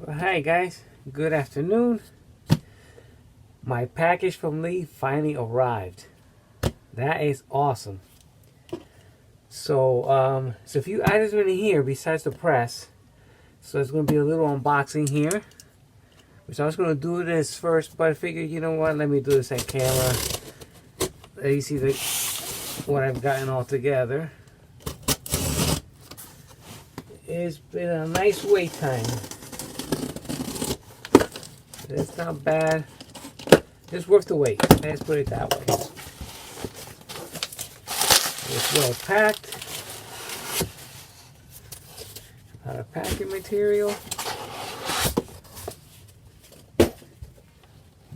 Well, hi guys, good afternoon. My package from Lee finally arrived. That is awesome. So a few items in here besides the press. So it's going to be a little unboxing here. Which I was going to do this first, but I figured, you know what, let me do this on camera. Let you see what I've gotten all together. It's been a nice wait time. It's not bad. It's worth the wait. Let's put it that way. It's well packed. A lot of packing material.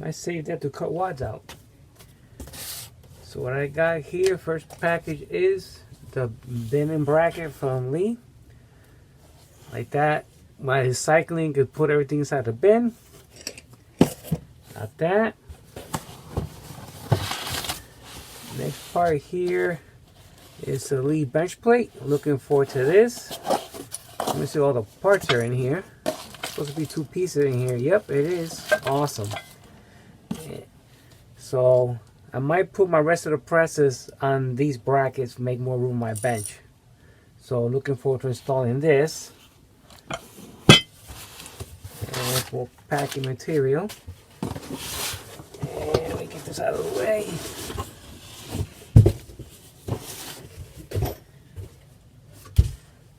I saved that to cut wads out. So what I got here, first package is the bin and bracket from Lee. Like that. While he's cycling, could put everything inside the bin. Got that. Next part here is the Lee bench plate. Looking forward to this. Let me see, all the parts are in here. Supposed to be 2 pieces in here. Yep, it is. Awesome. So I might put my rest of the presses on these brackets, make more room on my bench. So looking forward to installing this. And for packing material. And let me get this out of the way.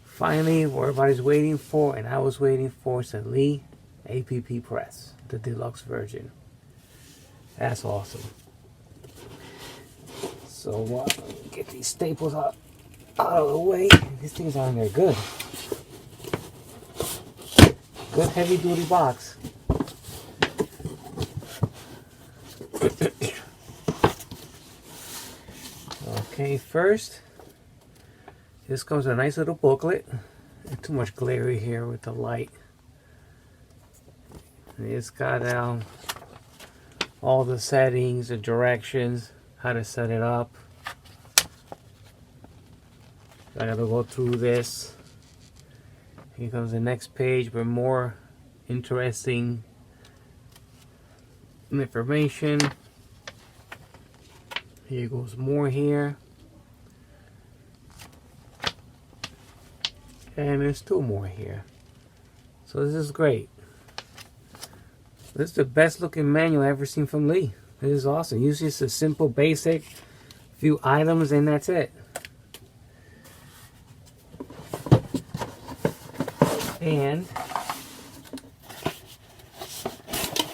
Finally, what everybody's waiting for, and I was waiting for, is the Lee APP press, the deluxe version. That's awesome. So get these staples out of the way. These things are in there good. Good heavy duty box. Okay, first, this comes with a nice little booklet. Too much glare here with the light. It's got all the settings, the directions, how to set it up. I gotta go through this. Here comes the next page with more interesting information. Here goes more here. And there's 2 more here. So this is great. This is the best looking manual I've ever seen from Lee. This is awesome. Usually it's a simple, basic, few items, and that's it. And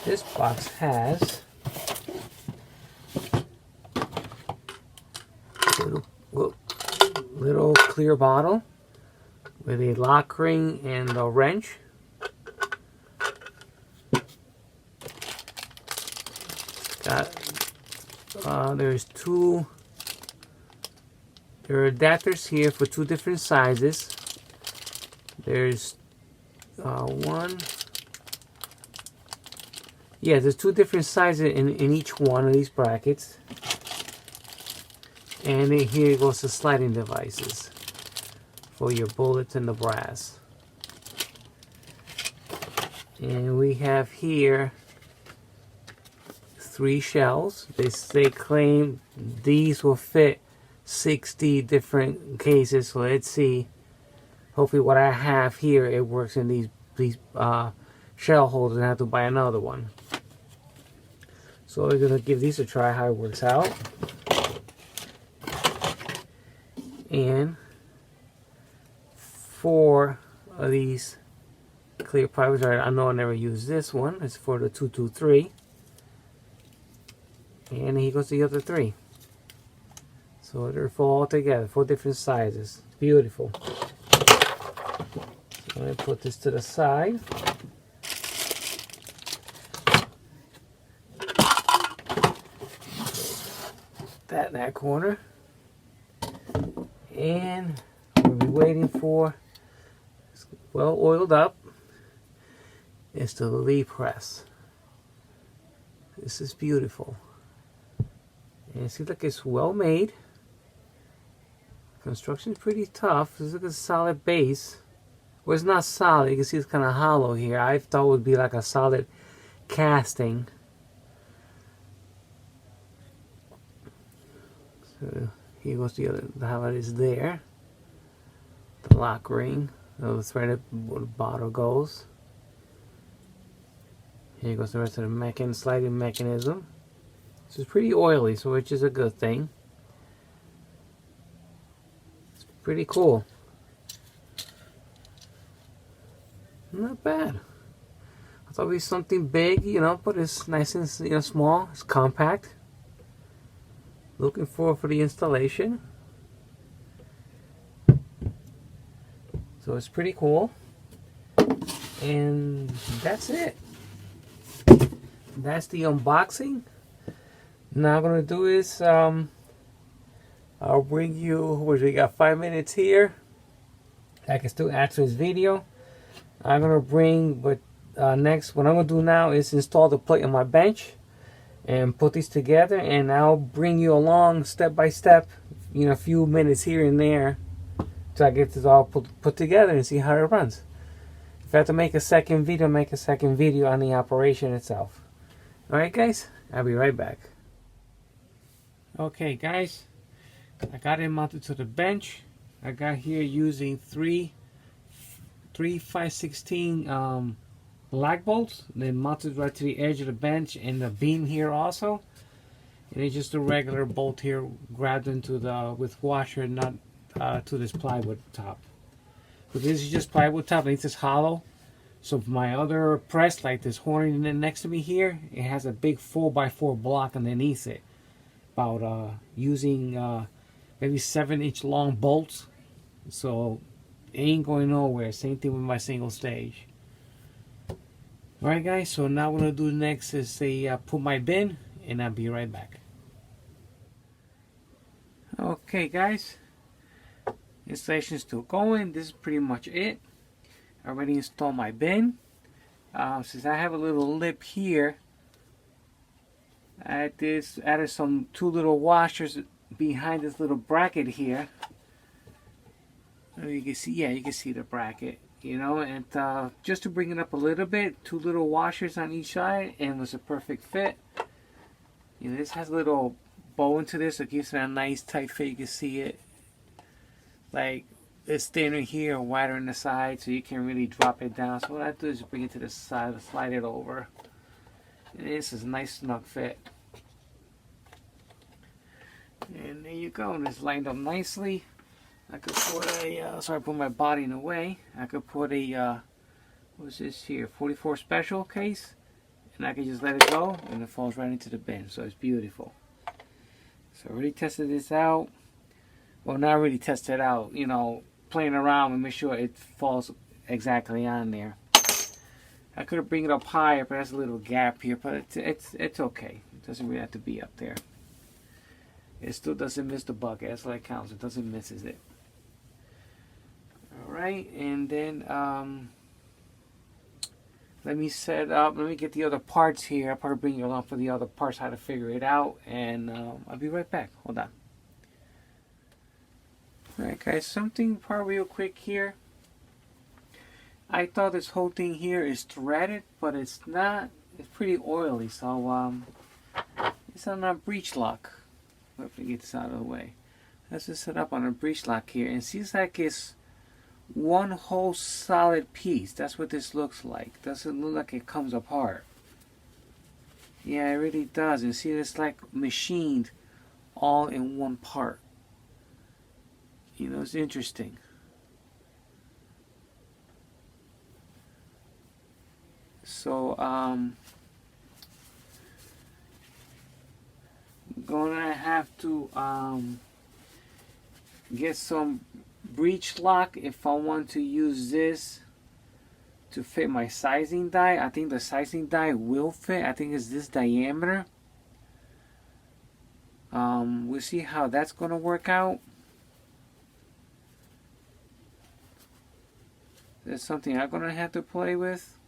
this box has a little clear bottle with a lock ring and a wrench. There's 2. There are adapters here for 2 different sizes. There's one. Yeah, there's 2 different sizes in each one of these brackets. And then here goes the sliding devices for your bullets and the brass. And we have here 3 shells. They claim these will fit 60 different cases. So let's see. Hopefully what I have here, it works in these shell holders, and I have to buy another one. So we're gonna give these a try, how it works out. And 4 of these clear pipes. I know I never used this one. It's for the 223. And here goes the other 3. So they're 4 all together, 4 different sizes. Beautiful. So I'm going to put this to the side. That corner. And we'll be waiting for, it's well oiled up, it's the Lee press. This is beautiful. And it seems like it's well made. Construction is pretty tough. This is like a solid base. Well, it's not solid. You can see it's kind of hollow here. I thought it would be like a solid casting. So here goes the other, how it is there. The lock ring. So that's right up where the bottle goes. Here goes the rest of the sliding mechanism. This is pretty oily, so which is a good thing. It's pretty cool. Not bad. I thought it'd be something big, you know, but it's nice and, you know, small. It's compact. Looking forward for the installation. So it's pretty cool. And that's it. That's the unboxing. Now I'm gonna do is I'll bring you, we got 5 minutes here. I can still add to this video. I'm gonna bring what what I'm gonna do now is install the plate on my bench and put these together, and I'll bring you along step by step, you know, a few minutes here and there till I get this all put together and see how it runs. If I have to make a second video, make a second video on the operation itself. Alright guys, I'll be right back. Okay guys, I got it mounted to the bench. I got here using three 5/16 black bolts. They mounted right to the edge of the bench and the beam here also. And it's just a regular bolt here grabbed into the with washer, not to this plywood top. But this is just plywood top, and it's just hollow. So my other press, like this horn next to me here, it has a big 4x4 block underneath it. About using maybe 7-inch long bolts. So it ain't going nowhere. Same thing with my single stage. Alright guys, so now what I'm gonna do next is say put my bin, and I'll be right back. Okay guys, installation is still going. This is pretty much it. I already installed my bin. Since I have a little lip here, I added some 2 little washers behind this little bracket here. You can see, yeah, you can see the bracket, you know, and just to bring it up a little bit, 2 little washers on each side, and it was a perfect fit. You know, this has a little bow into this, so it gives it a nice tight fit. You can see it, like it's thinner here, wider on the side, so you can really drop it down. So what I do is bring it to the side, slide it over. And this is a nice snug fit. And there you go, and it's lined up nicely. I could put a, sorry I put my body in the way. I could put a, what's this here, 44 special case. And I can just let it go, and it falls right into the bin. So it's beautiful. So I already tested this out. Well, not really tested out, you know, playing around and make sure it falls exactly on there. I could have bring it up higher, but there's a little gap here, but it's okay. It doesn't really have to be up there. It still doesn't miss the bucket. That's what counts. It doesn't misses it. Alright, and then let me set up, let me get the other parts here. I'll probably bring you along for the other parts, how to figure it out, and I'll be right back. Hold on. Alright guys, something probably real quick here. I thought this whole thing here is threaded, but it's not. It's pretty oily, so it's on a breech lock. Let me get this out of the way. Let's just set up on a breech lock here, and it seems like it's one whole solid piece. That's what this looks like. Doesn't look like it comes apart. Yeah, it really does. And see, it's like machined all in one part. You know, it's interesting. So, gonna have to get some breech lock if I want to use this to fit my sizing die. I think the sizing die will fit. I think it's this diameter. We'll see how that's gonna work out. That's something I'm gonna have to play with.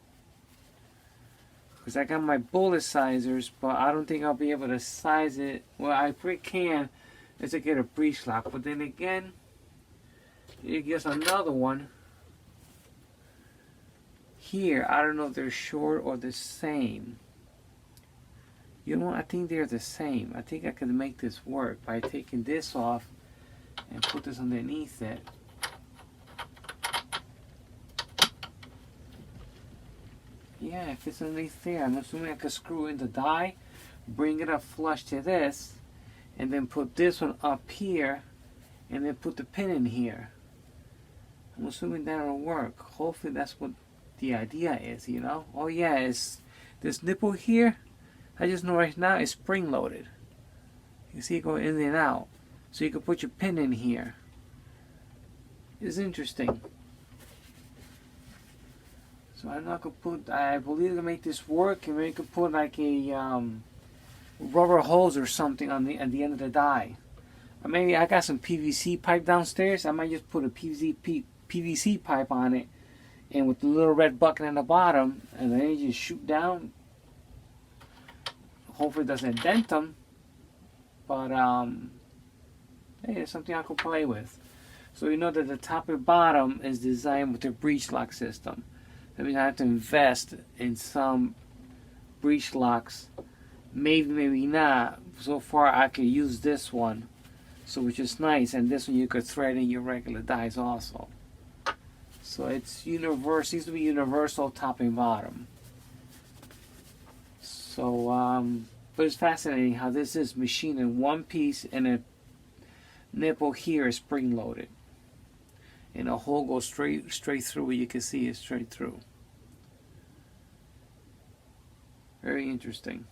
Because I got my bullet sizers, but I don't think I'll be able to size it. Well, I pretty can, is to get a breech lock. But then again, it gets another one. here, I don't know if they're short or the same. You know what? I think they're the same. I think I could make this work by taking this off and put this underneath it. Yeah, if it's underneath there, I'm assuming I could screw in the die, bring it up flush to this, and then put this one up here, and then put the pin in here. I'm assuming that'll work. Hopefully that's what the idea is, you know? Oh yeah, it's this nipple here, I just know right now it's spring loaded. You see it go in and out. So you can put your pin in here. It's interesting. So I'm not gonna put, I believe to make this work, and maybe you could put like a rubber hose or something on the at the end of the die. Or maybe I got some PVC pipe downstairs. I might just put a PVC pipe on it, and with the little red bucket on the bottom, and then you just shoot down. Hopefully it doesn't dent them, but hey, it's something I can play with. So you know that the top and bottom is designed with a breech lock system. That means I have to invest in some breech locks. Maybe, maybe not. So far I could use this one, so which is nice, and this one you could thread in your regular dies also. So it's universal, seems to be universal top and bottom. So, but it's fascinating how this is machined in one piece, and a nipple here is spring loaded. And a hole goes straight through. You can see it straight through. Very interesting.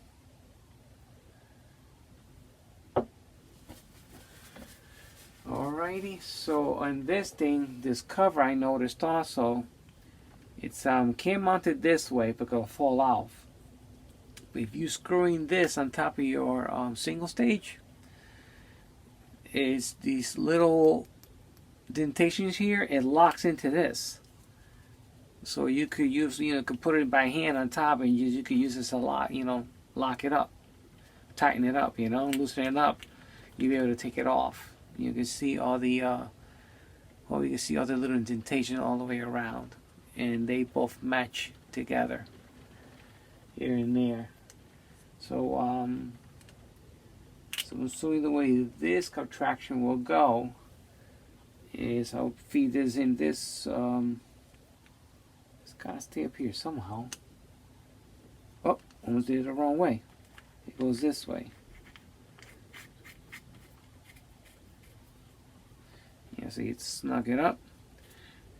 Alrighty, so on this thing, this cover I noticed also, it's can't mount it this way because it'll fall off. But if you screwing this on top of your single stage, is these little indentations here, it locks into this. So you could use, could put it by hand on top, and you could use this a lot, lock it up, tighten it up, loosen it up. You'll be able to take it off. You can see all the, you can see all the little indentation all the way around, and they both match together here and there. So, so I'm assuming the way this contraction will go is I'll feed this in this. It's gotta stay up here somehow. Oh, almost did it the wrong way. It goes this way. Yeah, see, it snug it up,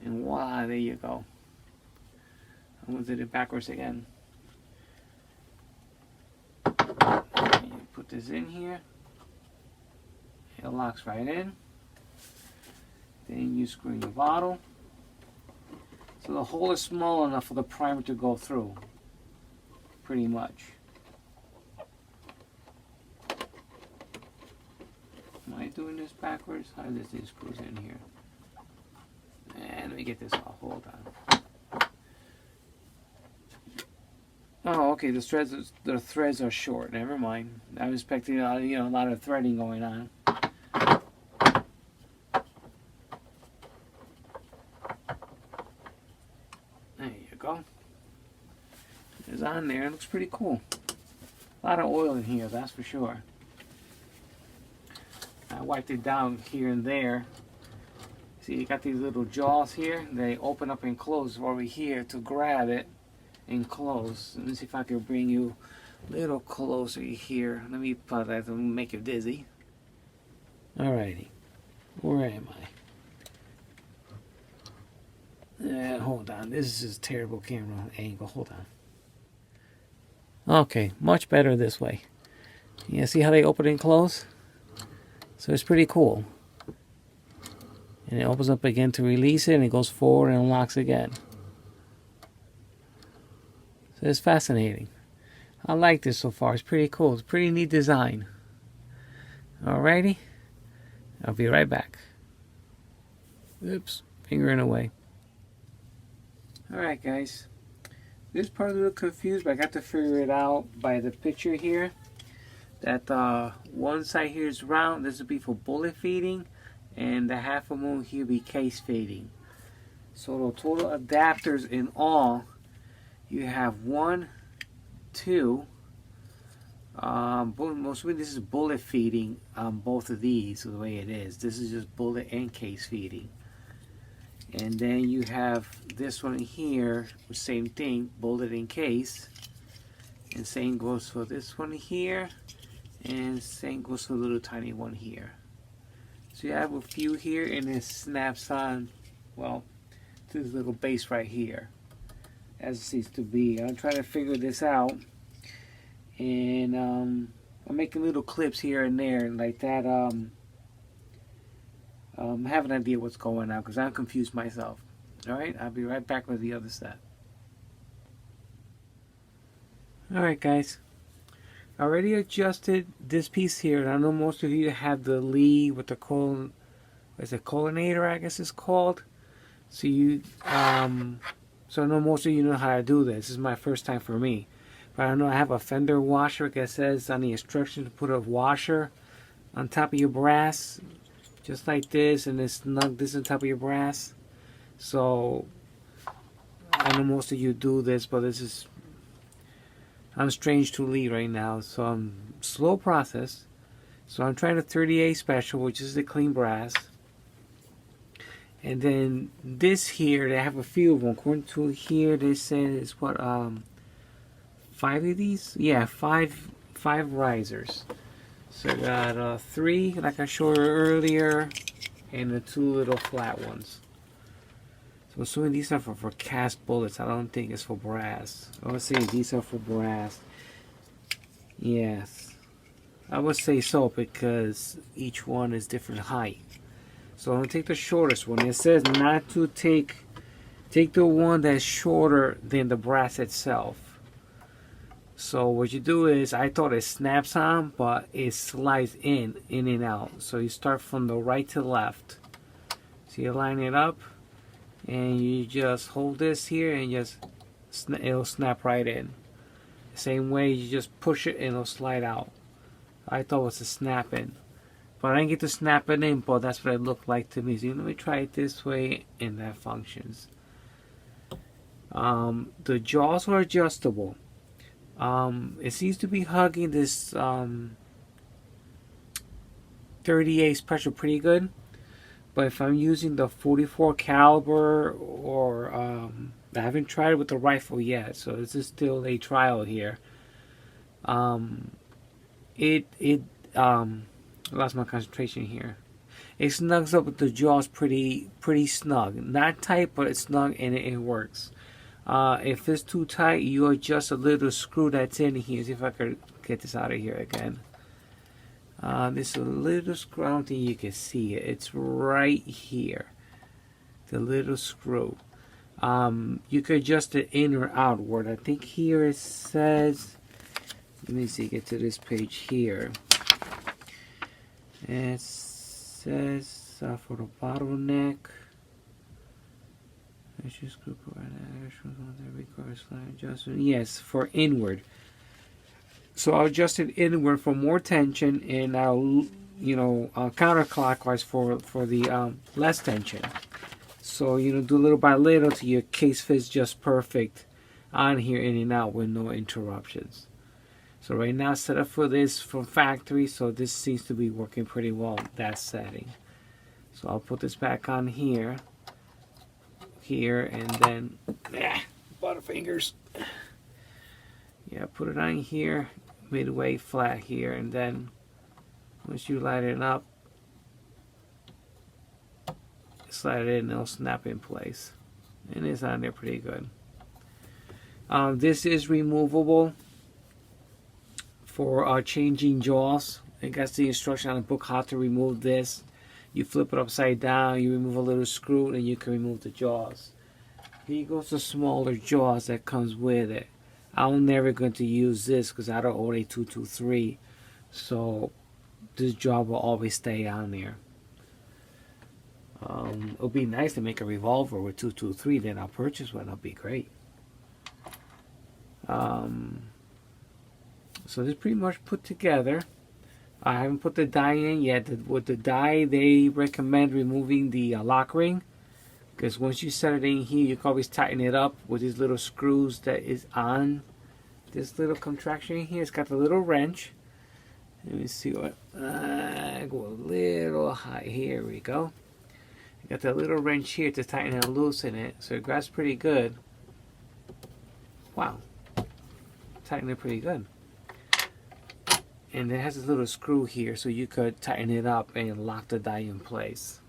and voila, there you go. I almost did it backwards again. And you put this in here. It locks right in. Then you screw in your bottle. So the hole is small enough for the primer to go through, pretty much. Am I doing this backwards? How does this screws in here? And let me get this off. Hold on. Oh, okay. The threads are short. Never mind. I was expecting a lot of threading going on. There you go. It's on there. It looks pretty cool. A lot of oil in here, that's for sure. I wiped it down here and there. See, you got these little jaws here. They open up and close over here to grab it and close. Let me see if I can bring you a little closer here. Let me put that to make you dizzy. Alrighty. Where am I? Hold on. This is a terrible camera angle. Hold on. Okay, much better this way. You see how they open and close? So it's pretty cool. And it opens up again to release it, and it goes forward and unlocks again. So it's fascinating. I like this so far. It's pretty cool. It's a pretty neat design. Alrighty. I'll be right back. Oops. Fingering away. Alright guys. This part is a little confused, but I got to figure it out by the picture here. That one side here is round. This will be for bullet feeding, and the half a moon here will be case feeding. So the total adapters in all You have 1, 2. Most of this is bullet feeding on both of these, the way it is. This is just bullet and case feeding. And then you have this one here, same thing, bullet and case. And same goes for this one here. And same goes for the little tiny one here. So you have a few here, and it snaps on, well, to this little base right here, as it seems to be. I'm trying to figure this out. And I'm making little clips here and there like that. Have an idea what's going on because I'm confused myself. Alright, I'll be right back with the other set. Alright guys, I already adjusted this piece here, and I know most of you have the Lee with the collimator, I guess it's called. So so I know most of you know how to do this. This is my first time for me. But I know I have a fender washer, like it says on the instructions, to put a washer on top of your brass, just like this, and then snug this on top of your brass. So I know most of you do this, but I'm strange to Lee right now, so I'm slow process. So I'm trying a 38 special, which is the clean brass. And then this here, they have a few of them. According to here, they say it's what 5 of these? Yeah, five risers. So I got 3, like I showed earlier, and the 2 little flat ones. So I'm assuming these are for cast bullets. I don't think it's for brass. I would say these are for brass. Yes, I would say so because each one is different height. So I'm gonna take the shortest one. It says not to take the one that's shorter than the brass itself. So what you do is, I thought it snaps on, but it slides in and out. So you start from the right to left. So you line it up, and you just hold this here, and it'll snap right in. Same way, you just push it, and it'll slide out. I thought it was a snap in, but I didn't get to snap it in, but that's what it looked like to me. So let me try it this way, and that functions. The jaws are adjustable. It seems to be hugging this 38 special pretty good, but if I'm using the 44 caliber, or I haven't tried it with the rifle yet, so this is still a trial here. I lost my concentration here. It snugs up with the jaws pretty snug, not tight, but it's snug, and it works. If it's too tight, you adjust a little screw that's in here. See if I could get this out of here again. This little screw, I don't think you can see it. It's right here. The little screw. You could adjust it in or outward. I think here it says, let me see, get to this page here. It says for the bottleneck. Yes, for inward. So I'll adjust it inward for more tension, and I'll, counterclockwise for the less tension. So, do little by little till your case fits just perfect on here, in and out with no interruptions. So right now, set up for this from factory, so this seems to be working pretty well, that setting. So I'll put this back on here, and then, butterfingers. Yeah, put it on here, midway flat here, and then once you light it up, slide it in, it'll snap in place. And it's on there pretty good. This is removable for changing jaws. I got the instruction on the book how to remove this. You flip it upside down, you remove a little screw, and you can remove the jaws. Here goes the smaller jaws that comes with it. I'm never going to use this because I don't own a 223, so this jaw will always stay on there. It would be nice to make a revolver with 223, then I'll purchase one. That'll be great. So this is pretty much put together. I haven't put the die in yet. With the die, they recommend removing the lock ring because once you set it in here, you can always tighten it up with these little screws that is on this little contraction in here. It's got the little wrench. Let me see what, go a little high. Here we go. Got that little wrench here to tighten and loosen it, so it grabs pretty good. Wow, tighten it pretty good. And it has this little screw here, so you could tighten it up and lock the die in place.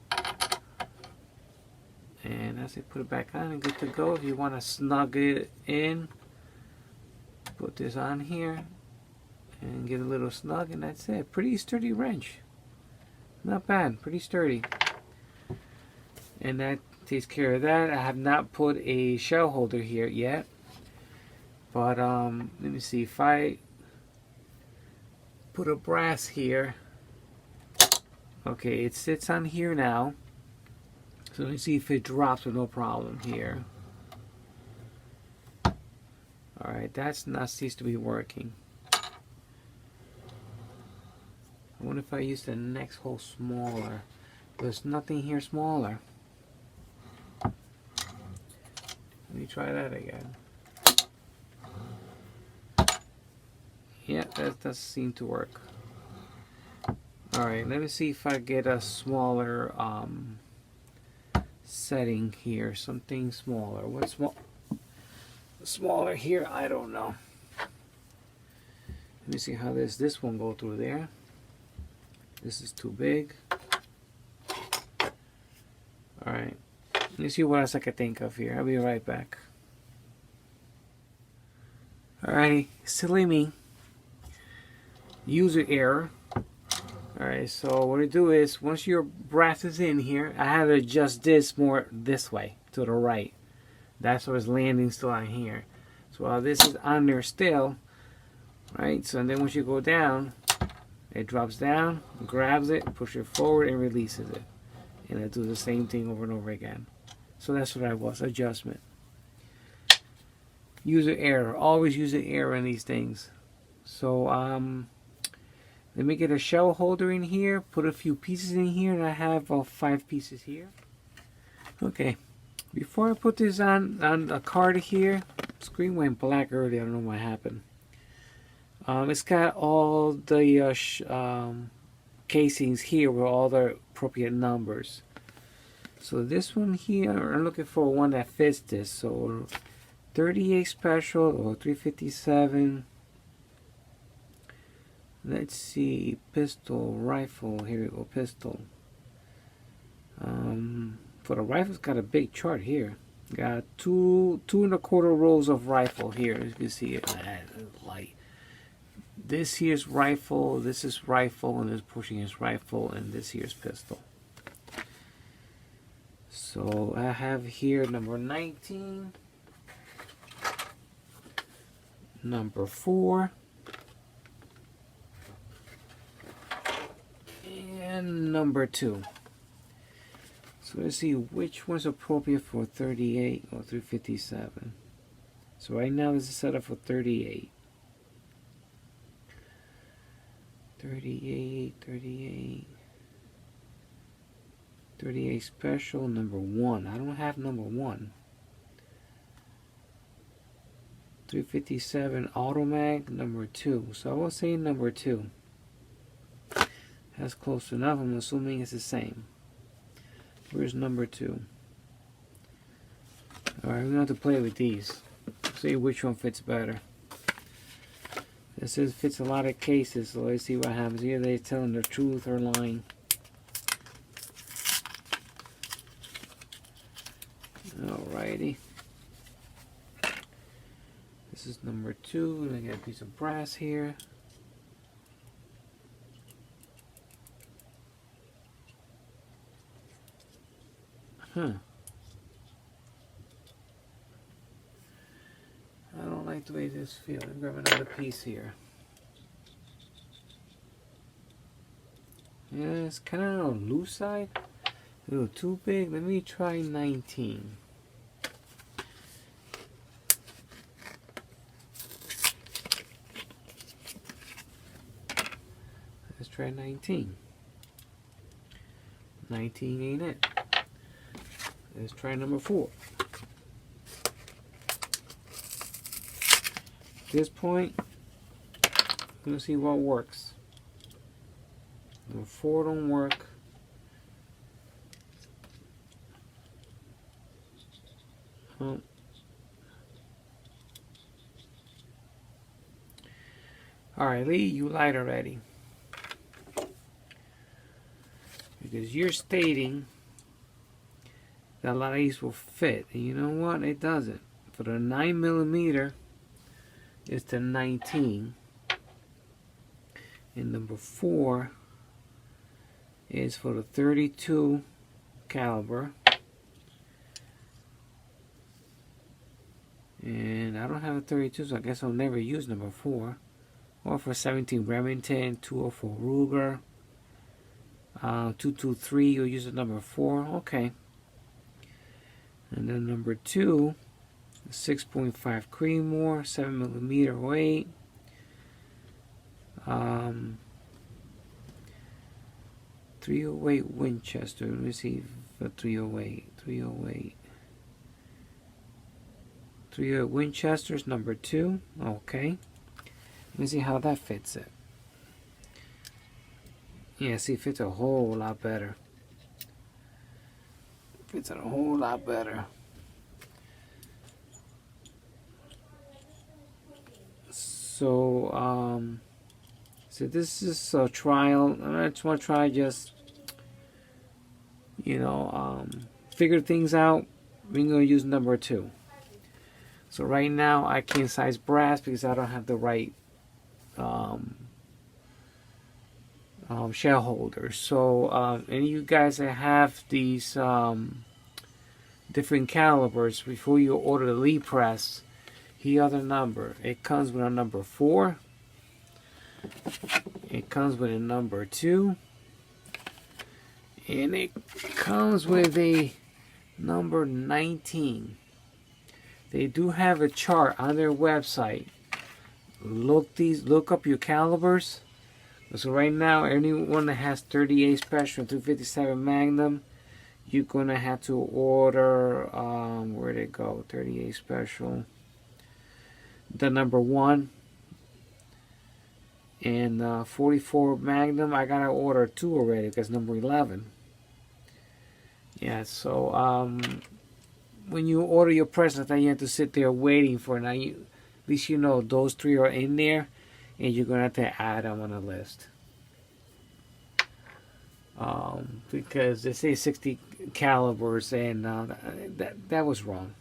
And as I put it back on and good to go. If you want to snug it in, put this on here and get a little snug, and that's it. Pretty sturdy wrench. Not bad, pretty sturdy. And that takes care of that. I have not put a shell holder here yet. But let me see, if I put a brass here. Okay, it sits on here now. So let me see if it drops with no problem here. Alright, that's not ceased to be working. I wonder if I use the next hole smaller. There's nothing here smaller. Let me try that again. Yeah, that does seem to work. Alright, let me see if I get a smaller setting here. Something smaller. What's smaller here? I don't know. Let me see how this one go through there. This is too big. Alright. Let me see what else I can think of here. I'll be right back. Alrighty, silly me. User error. Alright, so what I do is, once your brass is in here, I have to adjust this more this way, to the right. That's why it's landing still on here. So while this is on there still, right, so then once you go down, it drops down, grabs it, pushes it forward, and releases it. And I do the same thing over and over again. So that's what I was, adjustment. User error, always user error in these things. So, let me get a shell holder in here, put a few pieces in here, and I have 5 pieces here. Okay, before I put this on a card here, screen went black earlier, I don't know what happened. It's got all the casings here with all the appropriate numbers. So this one here, I'm looking for one that fits this. So 38 special or 357. Let's see, pistol, rifle. Here we go, pistol. For the rifle's got a big chart here. Got two and a quarter rows of rifle here. As you can see it, light. This here's rifle, this is rifle, and this pushing is rifle, and this here's pistol. So I have here number 19, number 4, and number 2. So let's see which one's appropriate for 38 or 357. So right now this is set up for 38. 38 special, number 1. I don't have number 1. 357 Automag, number 2. So I will say number 2. That's close enough. I'm assuming it's the same. Where's number 2? Alright, we're going to have to play with these. See which one fits better. It says fits a lot of cases, so let's see what happens. Either they're telling the truth or lying. Alrighty. This is number 2. I got a piece of brass here. Huh. I don't like the way this feels. I'm grabbing another piece here. Yeah, it's kind of on the loose side. A little too big. Let me try 19. Let's try 19. 19 ain't it. Let's try number 4. At this point, I'm going to see what works. Number 4 don't work. Oh. Alright, Lee, you lied already. Because you're stating that a lot of these will fit. And you know what? It doesn't. For the 9mm, it's the 19. And number 4 is for the 32 caliber. And I don't have a 32, so I guess I'll never use number 4. Or for 17 Remington, 204 Ruger, 223, you'll use the number 4. Okay. And then number 2, 6.5 Creedmoor, 7mm weight. 308 Winchester. Let me see for 308. 308 Winchester's number 2. Okay. Let me see how that fits it. Yeah, see, it fits a whole lot better. Fits it a whole lot better. So, so this is a trial. I just want to try figure things out. We're going to use number 2. So right now I can't size brass because I don't have the right shell holders. So any of you guys that have these different calibers, before you order the Lee press, here the number. It comes with a number 4. It comes with a number 2. And it comes with a number 19. They do have a chart on their website. Look up your calibers. So right now, anyone that has 38 Special and 257 Magnum, you're gonna have to order. Where'd it go? 38 Special. The number 1 and 44 Magnum. I gotta order 2 already because number 11. Yeah. So when you order your presents, then you have to sit there waiting for it. Now at least you know those 3 are in there, and you're gonna have to add them on the list. Because they say 60 calibers, and that was wrong.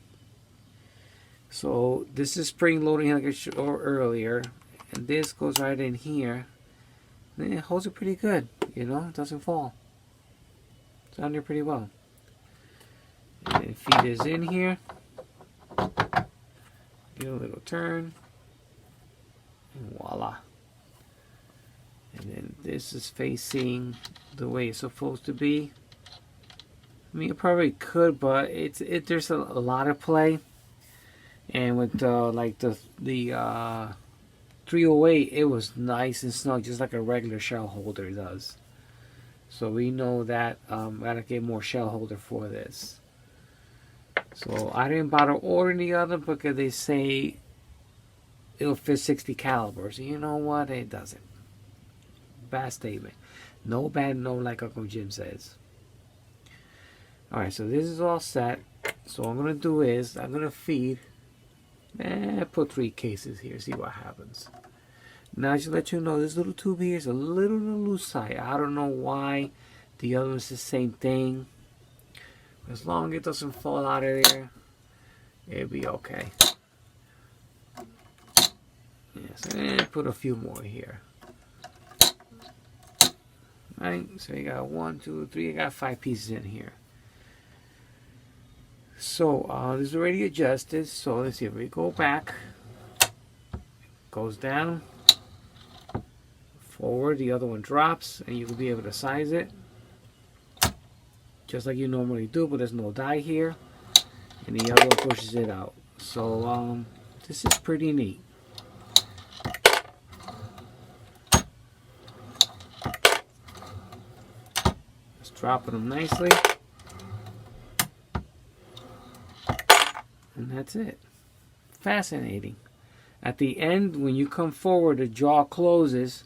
So this is spring loading like I showed earlier, and this goes right in here. And it holds it pretty good, it doesn't fall. It's on there pretty well. And then feed is in here. Give it a little turn. And voila. And then this is facing the way it's supposed to be. I mean, it probably could, but there's a lot of play. And with like the 308, it was nice and snug, just like a regular shell holder does. So we know that gotta get more shell holder for this. So I didn't bother ordering the other because they say it'll fit 60 calibers. And you know what? It doesn't. Bad statement. No bad, no, like Uncle Jim says. Alright, so this is all set. So what I'm going to do is, I'm going to feed, put 3 cases here, see what happens. Now, just to let you know, this little tube here is a little on the loose side. I don't know why. The other one's the same thing. As long as it doesn't fall out of there, it'll be okay. Yes, put a few more here. Right, so you got 1, 2, 3, I got 5 pieces in here. So this is already adjusted. So let's see if we go back. Goes down. Forward, the other one drops, and you will be able to size it. Just like you normally do, but there's no die here. And the other one pushes it out. So this is pretty neat. Dropping them nicely. that's it. Fascinating. At the end, when you come forward, the jaw closes.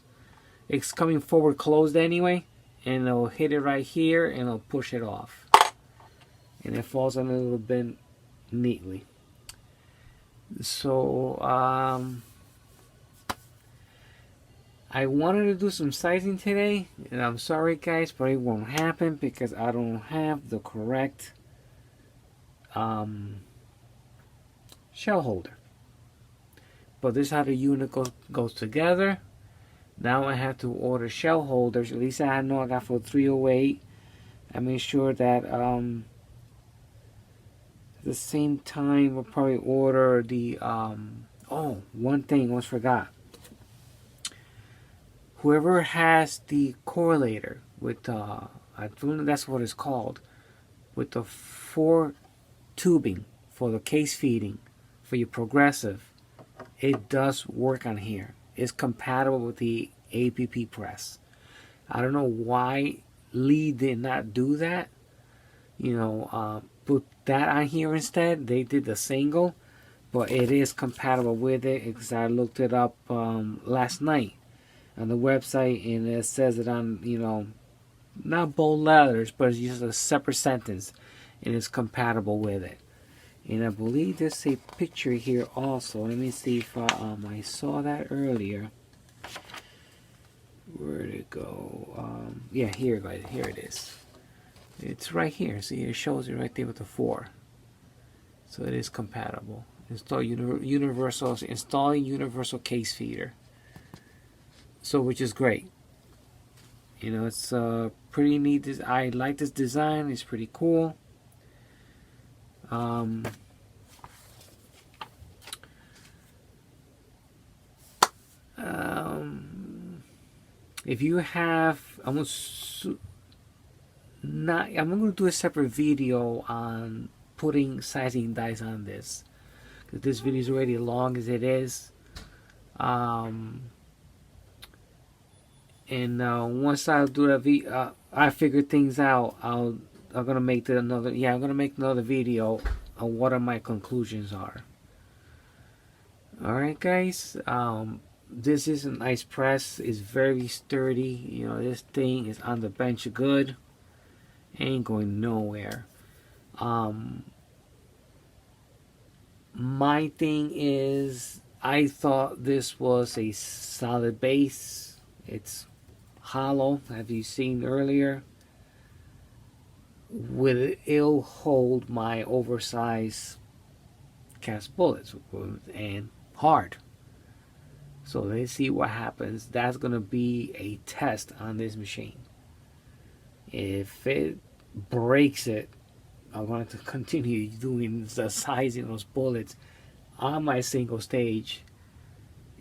It's coming forward closed anyway, and it'll hit it right here and it'll push it off. And it falls on a little bit neatly. So, I wanted to do some sizing today, and I'm sorry guys, but it won't happen because I don't have the correct shell holder. But this is how the unit goes together. Now I have to order shell holders. At least I know I got for 308. I made sure that at the same time we'll probably order the oh, one thing I almost forgot. Whoever has the correlator with I think that's what it's called, with the 4 tubing for the case feeding for your progressive, it does work on here. It's compatible with the APP press. I don't know why Lee did not do that. You know, put that on here instead. They did the single, but it is compatible with it because I looked it up last night on the website, and it says it on, you know, not bold letters, but it's just a separate sentence, and it's compatible with it. And I believe there's a picture here also. Let me see if I saw that earlier. Where'd it go? Yeah, here it is. It's right here. See, it shows it right there with the 4. So it is compatible. Installing universal case feeder. So, which is great. You know, it's pretty neat. I like this design. It's pretty cool. If you have, I'm going to do a separate video on putting sizing dies on this, because this video is already long as it is. And once I do that I figure things out, I'm gonna make another video on what my conclusions are. Alright guys, this is a nice press. It's very sturdy. You know, this thing is on the bench good. Ain't going nowhere. My thing is, I thought this was a solid base. It's hollow, as you seen earlier. It'll hold my oversized cast bullets, and hard. So let's see what happens. That's gonna be a test on this machine. If it breaks it, I'm going to continue doing the sizing of those bullets on my single stage,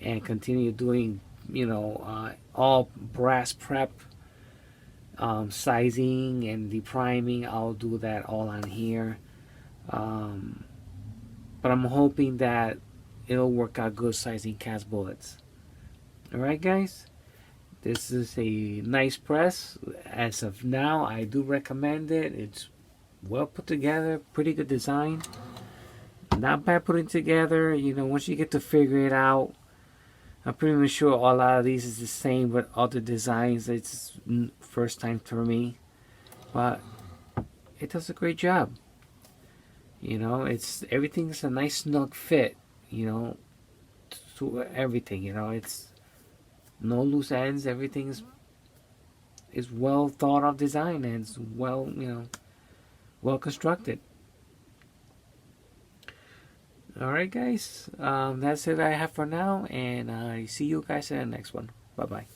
and continue doing, you know, all brass prep sizing and depriming. I'll do that all on here. But I'm hoping that it'll work out good sizing cast bullets. Alright guys, this is a nice press. As of now, I do recommend it. It's well put together, pretty good design. Not bad putting together. You know, once you get to figure it out, I'm pretty much sure a lot of these is the same with other designs. It's first time for me, but it does a great job. You know, everything's a nice snug fit. You know, to everything. You know, it's no loose ends. Everything is well thought of design, and it's well, you know, well constructed. Alright guys, that's it I have for now, and I see you guys in the next one. Bye bye.